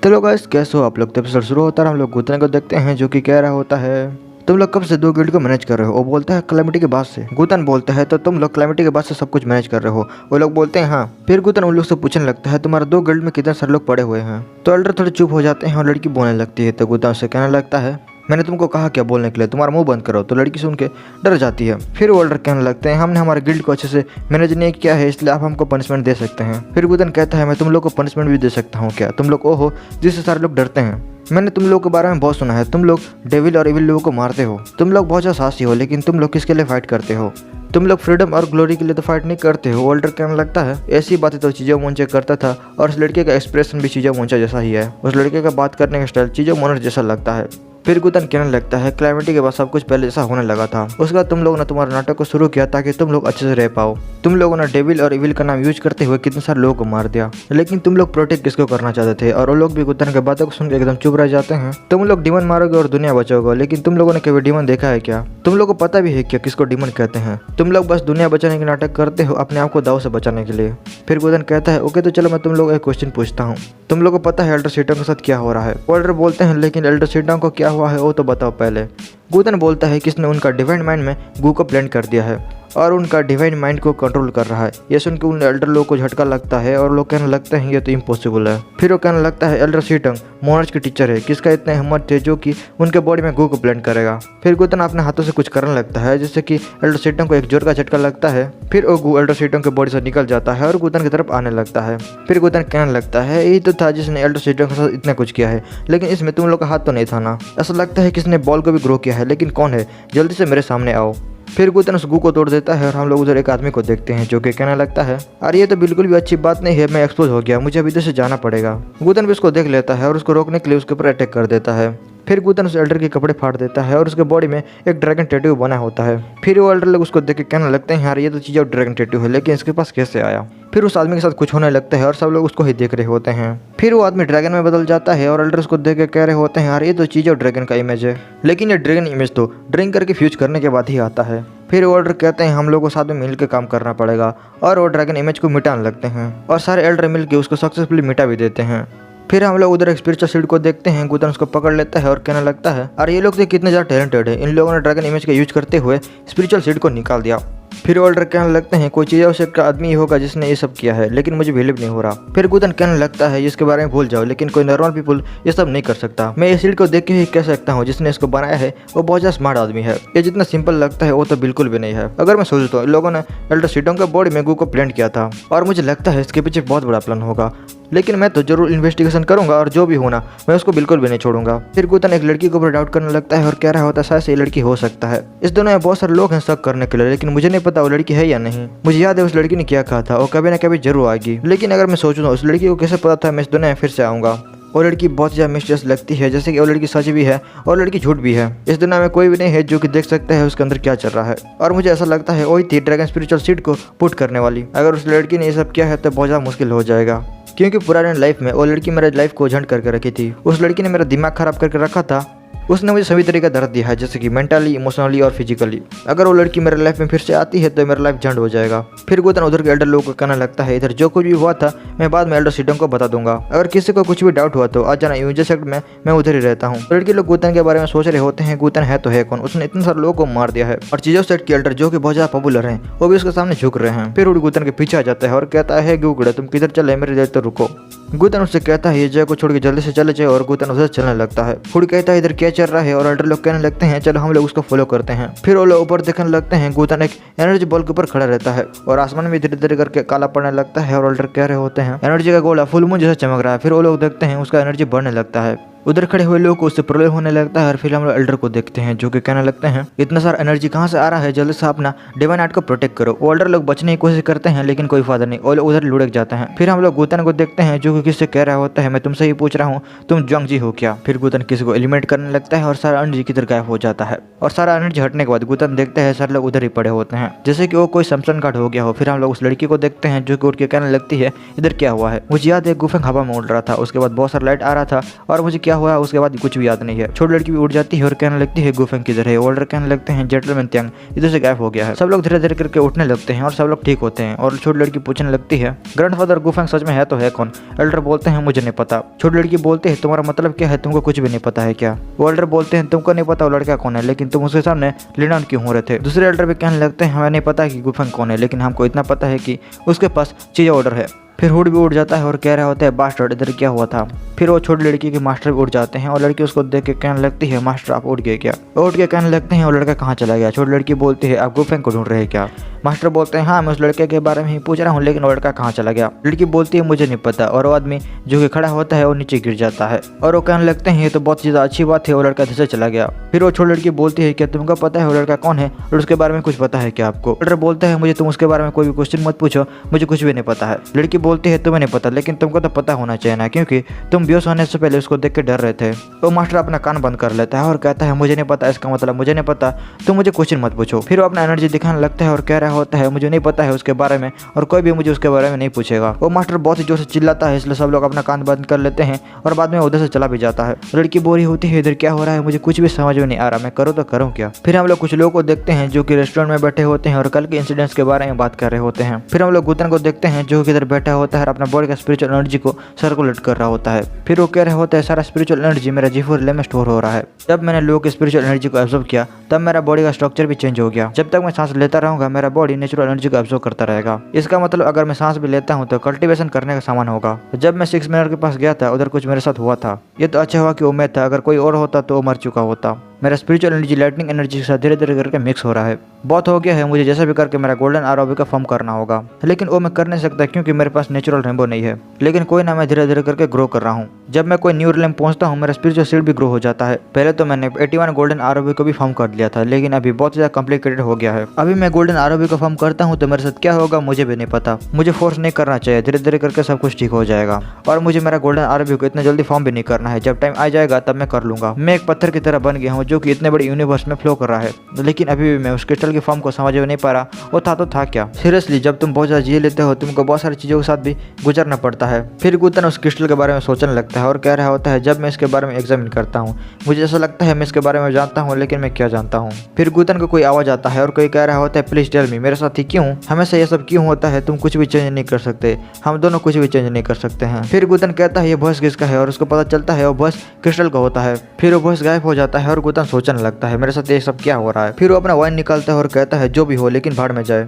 तो लोग गाइस कैसे हो आप लोग। तो एपिसोड शुरू होता है, हम लोग गुतन को देखते हैं जो कि कह रहा होता है तुम लोग कब से दो गिल्ड को मैनेज कर रहे हो। वो बोलता है क्लैमिटी के बाद से। गुतन बोलता है तो तुम लोग क्लैमिटी के बाद से सब कुछ मैनेज कर रहे हो। वो लोग बोलते हैं हाँ। फिर गुतन उन लोग से पूछने लगता है तुम्हारे दो गिल्ड में कितने सारे लोग पड़े हुए हैं। तो एल्डर थोड़े चुप हो जाते हैं और लड़की बोलने लगती है। तो गुतन से कहने लगता है मैंने तुमको कहा क्या बोलने के लिए, तुम्हारा मुंह बंद करो। तो लड़की सुन के डर जाती है। फिर वो एल्डर कहने लगते हैं हमने हमारे गिल्ड को अच्छे से मैनेज नहीं किया है, इसलिए आप हमको पनिशमेंट दे सकते हैं। फिर गुतन कहता है मैं तुम लोग को पनिशमेंट भी दे सकता हूँ क्या, तुम लोग वो हो जिससे सारे लोग डरते हैं। मैंने तुम लोगों के बारे में बहुत सुना है, तुम लोग डेविल और इविल लोगों को मारते हो, तुम लोग बहुत ज़्यादा साहसी हो, लेकिन तुम लोग किसके लिए फाइट करते हो। तुम लोग फ्रीडम और ग्लोरी के लिए तो फाइट नहीं करते हो। ओल्डर कहने लगता है ऐसी बातें तो चीज़ों मोंचे करता था और उस लड़के का एक्सप्रेशन भी चीज़ों मोंचा जैसा ही है। उस लड़के का बात करने का स्टाइल चीज़ों मोनर जैसा लगता है। फिर गुतन कहने लगता है क्लैमिटी के बाद सब कुछ पहले जैसा होने लगा था। उसके बाद तुम लोगों ने तुम्हारा नाटक को शुरू किया ताकि तुम लोग अच्छे से रह पाओ। तुम लोगों ने डेविल और इविल का नाम यूज करते हुए कितने सारे लोगों को मार दिया, लेकिन तुम लोग प्रोटेक्ट किसको करना चाहते थे। और वो लोग भी गुतन की बातों को सुनकर एकदम चुप रह जाते हैं। तुम लोग डीमन मारोगे और दुनिया बचाओगे, लेकिन तुम लोगों ने कभी डीमन देखा है क्या, तुम लोगों को पता भी है क्या किसको डीमन कहते हैं। तुम लोग बस दुनिया बचाने के नाटक करते हो अपने आप को दाव से बचाने के लिए। फिर गुतन कहता है ओके तो चलो मैं तुम लोग एक क्वेश्चन पूछता हूँ, तुम लोग को पता है एल्डर सीटों के साथ क्या हो रहा है। एल्डर बोलते हैं लेकिन एल्डर सीटों को क्या हुआ है वो तो बताओ पहले। गुतन बोलता है किसने उनका डिवाइन माइंड में गू को प्लांट कर दिया है और उनका डिवाइन माइंड को कंट्रोल कर रहा है। ये सुन के उन एल्डर लोगों को झटका लगता है और लोग कहने लगते हैं ये तो इम्पॉसिबल है। फिर वो कहने लगता है एल्डर सीटंग मोनर्स के टीचर है, किसका इतने हिम्मत थे जो कि उनके बॉडी में गू को प्लांट करेगा। फिर गुतन अपने हाथों से कुछ करने लगता है जिससे कि एल्डर सीटंग को एक जोर का झटका लगता है। फिर वो गू एल्डर सीटंग के बॉडी से निकल जाता है और गुतन की तरफ आने लगता है। फिर गुतन कहने लगता है यही तो था जिसने एल्डर सीटंग के साथ इतना कुछ किया है, लेकिन इसमें तुम लोग का हाथ तो नहीं था ना। ऐसा लगता है किसने बॉल को भी ग्रो किया है, लेकिन कौन है, जल्दी से मेरे सामने आओ। फिर गुतन उस गू को तोड़ देता है और हम लोग उधर एक आदमी को देखते हैं जो कि कहने लगता है अरे ये तो बिल्कुल भी अच्छी बात नहीं है, मैं एक्सपोज हो गया, मुझे अभी इधर से जाना पड़ेगा। गुतन भी उसको देख लेता है और उसको रोकने के लिए उसके ऊपर अटैक कर देता है। फिर गुतन उस एल्डर के कपड़े फाड़ देता है और उसके बॉडी में एक ड्रैगन टैटू बना होता है। फिर वो एल्डर लोग उसको देख के कहने लगते हैं यार ये तो चीज़ ड्रैगन टैटू है, लेकिन इसके पास कैसे आया। फिर उस आदमी के साथ कुछ होने लगता है और सब लोग उसको ही देख रहे होते हैं। फिर वो आदमी ड्रैगन में बदल जाता है और एल्डर उसको देख के कह रहे होते हैं यार ये तो चीज़ ड्रैगन का इमेज है, लेकिन ये ड्रैगन इमेज तो ड्रिंक करके फ्यूज करने के बाद ही आता है। फिर वो एल्डर कहते हैं हम लोग को साथ में मिलकर काम करना पड़ेगा और वो ड्रैगन इमेज को मिटाने लगते हैं और सारे एल्डर मिलकर उसको सक्सेसफुली मिटा भी देते हैं। फिर हम लोग उधर एक स्पिरिचुअल सीड को देखते हैं। गुतन उसको पकड़ लेता है और कहने लगता है अरे ये लोग तो कितने ज़्यादा टैलेंटेड है, इन लोगों ने ड्रैगन इमेज का यूज करते हुए स्पिरिचुअल सीड को निकाल दिया। फिर ऑर्डर कहने लगते हैं कोई चीज़ उसे का आदमी ही होगा जिसने ये सब किया है, लेकिन मुझे बिलीव नहीं हो रहा। फिर गुतन कहने लगता है इसके बारे में भूल जाओ, लेकिन कोई नॉर्मल पीपल ये सब नहीं कर सकता। मैं इस सीड को देख के ही कह सकता हूँ जिसने इसको बनाया है वो बहुत ज़्यादा स्मार्ट आदमी है। ये जितना सिंपल लगता है वो तो बिल्कुल भी नहीं है। अगर मैं सोचता हूँ इन लोगों ने एल्डर सीटों के बॉडी में गू को प्लांट किया था और मुझे लगता है इसके पीछे बहुत बड़ा प्लान होगा, लेकिन मैं तो जरूर इन्वेस्टिगेशन करूंगा और जो भी होना मैं उसको बिल्कुल भी नहीं छोड़ूंगा। फिर गुतन एक लड़की के ऊपर डाउट करने लगता है और कह रहा होता है शायद ये लड़की हो सकता है। इस दोनों में बहुत सारे लोग हैं शक करने के लिए, लेकिन मुझे नहीं पता वो लड़की है या नहीं। मुझे याद है उस लड़की ने क्या कहा था, वो कभी ना कभी जरूर आएगी, लेकिन अगर मैं सोचूं उस लड़की को कैसे पता था मैं इस दुनिया में फिर से आऊँगा। वो लड़की बहुत ज़्यादा मिस्टीरियस लगती है, जैसे कि वो लड़की सच भी है और लड़की झूठ भी है। इस दुनिया में कोई भी नहीं है जो कि देख सकता है उसके अंदर क्या चल रहा है, और मुझे ऐसा लगता है वही थी ड्रैगन स्पिरिचुअल सीड को पुट करने वाली। अगर उस लड़की ने ये सब किया है तो बहुत ज़्यादा मुश्किल हो जाएगा, क्योंकि पुराने लाइफ में वो लड़की मेरे लाइफ को झंड करके रखी थी। उस लड़की ने मेरा दिमाग खराब करके रखा था। उसने मुझे सभी तरीके का दर्द दिया है, जैसे कि मेंटली, इमोशनली और फिजिकली। अगर वो लड़की मेरे लाइफ में फिर से आती है तो मेरा लाइफ झंड हो जाएगा। फिर गुतन उधर के एल्डर लोगों को कहने लगता है इधर जो कुछ भी हुआ था मैं बाद में एल्डर सीटों को बता दूंगा। अगर किसी को कुछ भी डाउट हुआ तो आज जाना यूनिवर्सिटी सेक्टर में, मैं उधर ही रहता हूँ। लड़के लोग गुतन के बारे में सोच रहे होते हैं गुतन है तो है कौन, उसने इतने सारे लोगों को मार दिया है। और चीजों सेट के एल्डर जो कि बहुत ज्यादा पॉपुलर हैं वो भी उसके सामने झुक रहे हैं। फिर वो गुतन के पीछे आ जाता है और कहता है गुगड़ा तुम किधर चले, मेरे देर तो रुको। गुतन उससे कहता है ये जगह को छोड़ के जल्दी से चले जाए, और गुतन उधर चलने लगता है। फुड कहता है इधर क्या चल रहा है, और एल्डर लोग कहने लगते हैं चलो हम लोग उसको फॉलो करते हैं। फिर वो लोग ऊपर देखने लगते हैं। गुतन एक एनर्जी बॉल के ऊपर खड़ा रहता है और आसमान में धीरे धीरे करके काला पड़ने लगता है, और एल्डर कह रहे होते हैं एनर्जी का गोला फुल मून जैसा चमक रहा है। फिर वो लोग देखते हैं उसका एनर्जी बढ़ने लगता है। उधर खड़े हुए लोग को उससे प्रॉब्लम होने लगता है, और फिर हम लोग एल्डर को देखते हैं जो कि कहने लगते हैं इतना सारा एनर्जी कहाँ से आ रहा है, जल्दी से अपना डिवाइन आर्ट को प्रोटेक्ट करो। वो एल्डर लोग बचने की कोशिश करते हैं लेकिन कोई फायदा नहीं, वो लोग उधर लुढ़क जाते हैं। फिर हम लोग गुतन को देखते हैं जो कि किससे कह रहा होता है मैं तुमसे ही पूछ रहा हूँ, तुम जंगजी हो क्या। फिर गुतन किसी को एलिमिनेट करने लगता है और सारा एनर्जी किधर गायब हो जाता है, और सारा एनर्जी हटने के बाद गुतन देखते हैं सारे लोग उधर ही पड़े होते हैं, जैसे कि वो कोई शमशान घाट हो गया हो। फिर हम लोग उस लड़की को देखते हैं जो कि उठ के कहने लगती है इधर क्या हुआ है। मुझे याद है गुफा हवा में उड़ रहा था, उसके बाद बहुत सारा लाइट आ रहा था और मुझे क्या हुआ उसके बाद कुछ भी याद नहीं है। छोटी लड़की भी उठ जाती है और कहने लगती है गुफेंग किधर है। ओल्डर कहने लगते हैं जेंटलमैन त्यांग इधर से गायब हो गया है। सब लोग धीरे धीरे करके उठने लगते हैं और सब लोग ठीक होते हैं और छोटी लड़की पूछने लगती है ग्रैंडफादर गुफेंग सच में है तो है कौन। एल्डर बोलते हैं मुझे नहीं पता। छोटी लड़की बोलते हैं तुम्हारा मतलब क्या है, तुमको कुछ भी नहीं पता है क्या। ओल्डर बोलते हैं तुमको नहीं पता वो लड़का कौन है, लेकिन तुम उसके सामने लीन क्यों हो रहे थे। दूसरे एल्डर भी कहने लगते हैं हमें नहीं पता कि गुफेंग कौन है, लेकिन हमको इतना पता है कि उसके पास चीज़ ऑर्डर है। फिर हुड भी उठ जाता है और कह रहा होता है बास्टर्ड इधर क्या हुआ था। फिर वो छोटी लड़की के मास्टर भी उठ जाते हैं और लड़की उसको देख के कहने लगती है मास्टर आप उठ गए क्या। उठ के कहने लगते हैं वो लड़का कहाँ चला गया। छोटी लड़की बोलती है आप गुफेंग को ढूंढ रहे हैं क्या। मास्टर बोलते हैं हाँ मैं उस लड़के के बारे में ही पूछ रहा हूँ, लेकिन वो लड़का कहाँ चला गया। लड़की बोलती है मुझे नहीं पता और वो आदमी जो कि खड़ा होता है वो नीचे गिर जाता है और वो कहने लगते हैं ये तो बहुत ज़्यादा अच्छी बात है, वो लड़का धीरे चला गया। फिर वो छोटी लड़की बोलती है क्या तुमको पता है वो लड़का कौन है और उसके बारे में कुछ पता है क्या आपको। एल्डर बोलता है मुझे तुम उसके बारे में कोई भी क्वेश्चन मत पूछो, मुझे कुछ भी नहीं पता है। लड़की बोलती है तुम्हें नहीं पता, लेकिन तुमको तो पता होना चाहिए ना, क्योंकि तुम बेहोश होने से पहले उसको देख के डर रहे थे। वो मास्टर अपना कान बंद कर लेता है और कहता है मुझे नहीं पता इसका मतलब मुझे नहीं पता, तुम मुझे क्वेश्चन मत पूछो। फिर वो अपना एनर्जी दिखाने लगता है और कह रहा होता है मुझे नहीं पता है उसके बारे में और कोई भी मुझे उसके बारे में नहीं पूछेगा। वो मास्टर बहुत ही जोर से चिल्लाता है, इसलिए सब लोग अपना कान बंद कर लेते हैं और बाद में उधर से चला भी जाता है। लड़की बोरी होती है इधर क्या हो रहा है, मुझे कुछ भी समझ में नहीं आ रहा, मैं करूँ तो करूँ क्या। फिर हम लोग कुछ लोगों को देखते हैं जो कि रेस्टोरेंट में बैठे होते हैं और कल के इंसिडेंट्स के बारे में बात कर रहे होते हैं। फिर हम लोग गुतन को देखते हैं जो कि इधर बैठा होता है और अपना बॉडी का स्पिरिचुअल एनर्जी को सर्कुलेट कर रहा होता है। फिर वो कह रहा होता है सारा स्पिरिचुअल एनर्जी मेरा G4 में स्टोर हो रहा है। जब मैंने लोगों की स्पिरिचुअल एनर्जी को एब्जॉर्ब किया तब मेरा बॉडी का स्ट्रक्चर भी चेंज हो गया। जब तक मैं सांस लेता रहूंगा मेरा बॉडी नेचुरल एनर्जी को एब्जॉर्ब करता रहेगा। इसका मतलब अगर मैं सांस भी लेता हूँ तो कल्टीवेशन करने का सामान होगा। जब मैं 6 मिनट के पास गया था उधर कुछ मेरे साथ हुआ था। ये तो अच्छा हुआ कि वो मैं था, अगर कोई और होता तो वो मर चुका होता। मेरा स्पिरिचुअल एनर्जी लाइटनिंग एनर्जी के साथ धीरे धीरे करके मिक्स हो रहा है। बहुत हो गया है, मुझे जैसा भी करके मेरा गोल्डन आरओबी का फॉर्म करना होगा, लेकिन वो मैं कर नहीं सकता क्योंकि मेरे पास नेचुरल रेनबो नहीं है। लेकिन कोई ना, मैं धीरे धीरे करके ग्रो कर रहा हूँ। जब मैं कोई न्यू रियम पहुंचता हूँ मेरा स्पिरिचुअल सीड भी ग्रो हो जाता है। पहले तो मैंने 81 गोल्डन आरओबी को भी फॉर्म कर लिया था, लेकिन अभी बहुत ज़्यादा कॉम्प्लिकेटेड हो गया है। अभी मैं गोल्डन आरओबी को फॉर्म करता हूँ तो मेरे साथ क्या होगा मुझे भी नहीं पता। मुझे फोर्स नहीं करना चाहिए, धीरे धीरे करके सब कुछ ठीक हो जाएगा। और मुझे मेरा गोल्डन आरओबी को इतना जल्दी फॉर्म भी नहीं करना है, जब टाइम आ जाएगा तब मैं कर लूंगा। मैं एक पत्थर की तरह बन गया हूँ जो कि इतने बड़े यूनिवर्स में फ्लो कर रहा है, लेकिन अभी भी मैं उस क्रिस्टल की फॉर्म को समझ में नहीं पा रहा वो था तो था क्या। सीरियसली जब तुम बहुत ज़्यादा जी लेते हो तुमको बहुत सारी चीज़ों के साथ भी गुजरना पड़ता है। फिर गुतन उस क्रिस्टल के बारे में सोचने लगता है और कह रहा होता है जब मैं इसके बारे में एग्जामिन करता हूँ मुझे ऐसा लगता है मैं इसके बारे में जानता हूँ, लेकिन मैं क्या जानता हूँ। फिर गुतन को कोई आवाज़ आता है और कोई कह रहा होता है प्लीज टेल मी, मेरे साथ ही क्यों हमेशा ये सब क्यों होता है, तुम कुछ भी चेंज नहीं कर सकते, हम दोनों कुछ भी चेंज नहीं कर सकते हैं। फिर गुतन कहता है ये वॉइस किसका है और उसको पता चलता है वो वॉइस क्रिस्टल का होता है। फिर वो वॉइस गायब हो जाता है और गुतन सोचने लगता है मेरे साथ ये सब क्या हो रहा है। फिर वो अपना वाइन निकालता है और कहता है जो भी हो लेकिन भाड़ में जाए।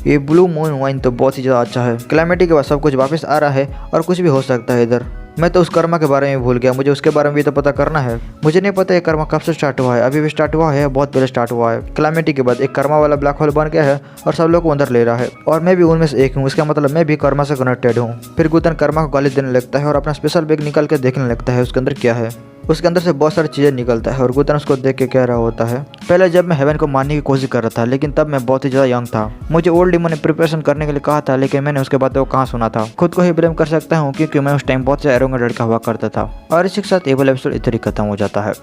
ये ब्लू मून वाइन तो बहुत ही ज़्यादा अच्छा है। क्लैमिटी के बाद सब कुछ वापस आ रहा है और कुछ भी हो सकता है इधर। मैं तो उस कर्मा के बारे में भूल गया, मुझे उसके बारे में भी तो पता करना है। मुझे नहीं पता ये कर्मा कब से स्टार्ट हुआ है, अभी भी स्टार्ट हुआ है, बहुत पहले स्टार्ट हुआ है। क्लैमिटी के बाद एक कर्मा वाला ब्लैक होल बन गया है और सब लोग को अंदर ले रहा है और मैं भी उनमें से एक हूँ, इसका मतलब मैं भी कर्मा से कनेक्टेड हूँ। फिर गुतन कर्मा को गाली देने लगता है और अपना स्पेशल बैग निकाल के देखने लगता है उसके अंदर क्या है। उसके अंदर से बहुत सारी चीज़ें निकलता है और गुतन उसको देख के कह रहा होता है पहले जब मैं हेवन को मारने की कोशिश कर रहा था, लेकिन तब मैं बहुत ही ज़्यादा यंग था। मुझे ओल्ड डिमन ने प्रिपरेशन करने के लिए कहा था, लेकिन मैंने उसके बाद वो कहाँ सुना था। खुद को ही ब्लेम कर सकता हूँ क्योंकि मैं उस टाइम बहुत से एरोगेंट लड़का हुआ करता था। और इसी के साथ ये वाला एपिसोड इधर ही खत्म हो जाता है।